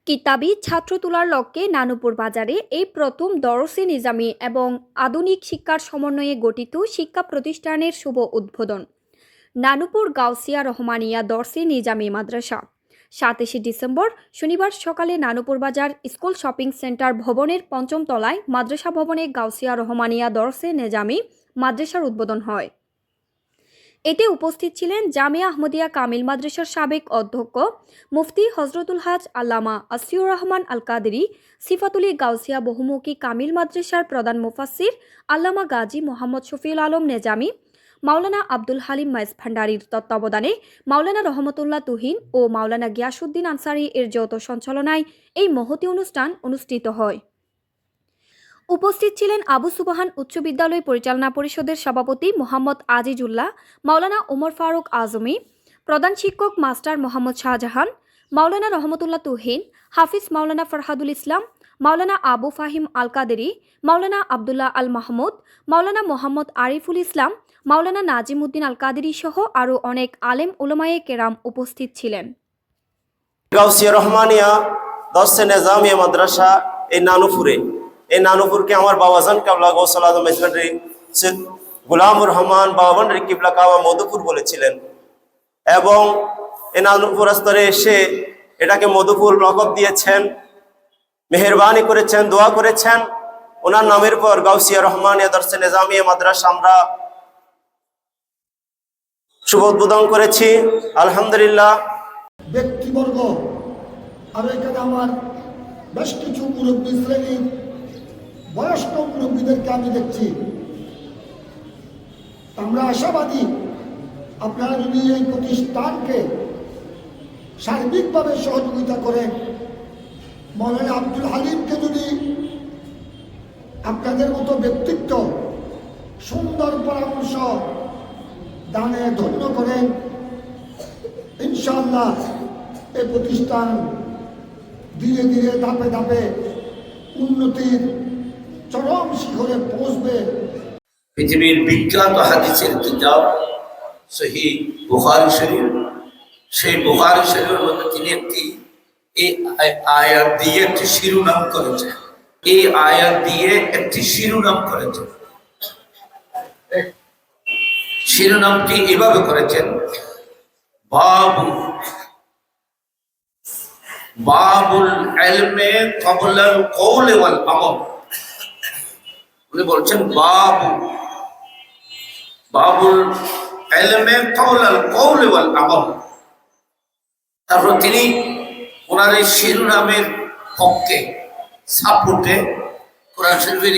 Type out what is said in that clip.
কিতাবী ছাত্র তোলার লক্ষ্যে নানুপুর বাজারে এই প্রথম দরসে নিজামী এবং আধুনিক শিক্ষার সমন্বয়ে গঠিত শিক্ষা প্রতিষ্ঠানের শুভ উদ্বোধন। নানুপুর গাউসিয়া রহমানিয়া দরসে নিজামী মাদ্রাসা 27 ডিসেম্বর শনিবার সকালে নানুপুর বাজার স্কুল শপিং সেন্টার ভবনের পঞ্চম তলায় মাদ্রাসা ভবনে গাউসিয়া রহমানিয়া দরসে নিজামী মাদ্রাসার উদ্বোধন হয়। এতে উপস্থিত ছিলেন জামিয়া আহমদিয়া কামিল মাদ্রাসার সাবেক অধ্যক্ষ মুফতি হজরতুল হাজ আল্লামা আসিউর রহমান আল কাদেরি, সিফাতুলি গাউসিয়া বহুমুখী কামিল মাদ্রাসার প্রধান মুফাসসির আল্লামা গাজী মোহাম্মদ শফিউল আলম নেজামী, মাওলানা আব্দুল হালিম মাইজ ভান্ডারীর তত্ত্বাবধানে মাওলানা রহমতুল্লাহ তুহিন ও মাওলানা গিয়াসউদ্দিন আনসারী এর যৌথ সঞ্চালনায় এই মহতী অনুষ্ঠান অনুষ্ঠিত হয়। উপস্থিত ছিলেন আবু সুবহান উচ্চ বিদ্যালয় পরিচালনা পরিষদের সভাপতি মোহাম্মদ আজিজুল্লাহ, মাওলানা ওমর ফারুক আজমি, প্রধান শিক্ষক মাস্টার মোহাম্মদ শাহজাহান, মাওলানা রহমতুল্লাহ তুহিন, হাফিজ মাওলানা ফরহাদুল ইসলাম, মাওলানা আবু ফাহিম আল কাদেরি, মাওলানা আবদুল্লাহ আল মাহমুদ, মাওলানা মোহাম্মদ আরিফুল ইসলাম, মাওলানা নাজিমউদ্দিন আল কাদেরি সহ আরও অনেক আলেম উলামায়ে কেরাম উপস্থিত ছিলেন। গাউসিয়া রহমানিয়া দরসে নিজামিয়া মাদ্রাসা এই নানুপুরকে আমার বাবাজান কাবলা গৌসুল আজম মেজবান্ডারি গোলামুর রহমান বাবান্ডারি কিবলা কাবা মধুপুর বলেছিলেন এবং এই নানুপুর স্তরে এসে এটাকে মধুপুর লকব দিয়েছেন, মেহেরবানি করেছেন, দোয়া করেছেন। ওনার নামের পর গাউসিয়া রহমানিয়া দরসে নিজামিয়া মাদ্রাসা আমরা শুভ উদ্বোধন করেছি। আলহামদুলিল্লাহ। ব্যক্তিবর্গ আর এখানে আমার বেশ কিছু মুরব্বী শ্রেণীর বয়স্ক মুরব্বীদেরকে আমি দেখছি। আমরা আশাবাদী আপনারা যদি এই প্রতিষ্ঠানকে সার্বিকভাবে সহযোগিতা করেন, মৌলানা আব্দুল হালিমকে যদি আপনাদের মতো ব্যক্তিত্ব সুন্দর পরামর্শ দানে ধন্য করেন, ইনশাআল্লাহ এই প্রতিষ্ঠান ধীরে ধীরে ধাপে ধাপে উন্নতির চরম শিখরে পৌঁছবে। পৃথিবীর বিখ্যাত হাদিসের কিতাব সহিহ বুখারী শরীফ, সেই বুখারী শরীফের মধ্যে তিনি একটি এই আয়াত দিয়ে একটি শিরোনাম করেছেন। এই আয়াত দিয়ে একটি শিরোনাম করেছেন। শিরোনামটি এভাবে করেছেন, বাবুল ইলমে ক্বাবলাল কওল ওয়াল আমল। উনি বলছেন বাবুল ইলমে ক্বাবলাল কওল ওয়াল আমল। তারপর তিনি ওনার এই শিরোনামের পক্ষে সাপোর্টে কোরআন শরীফের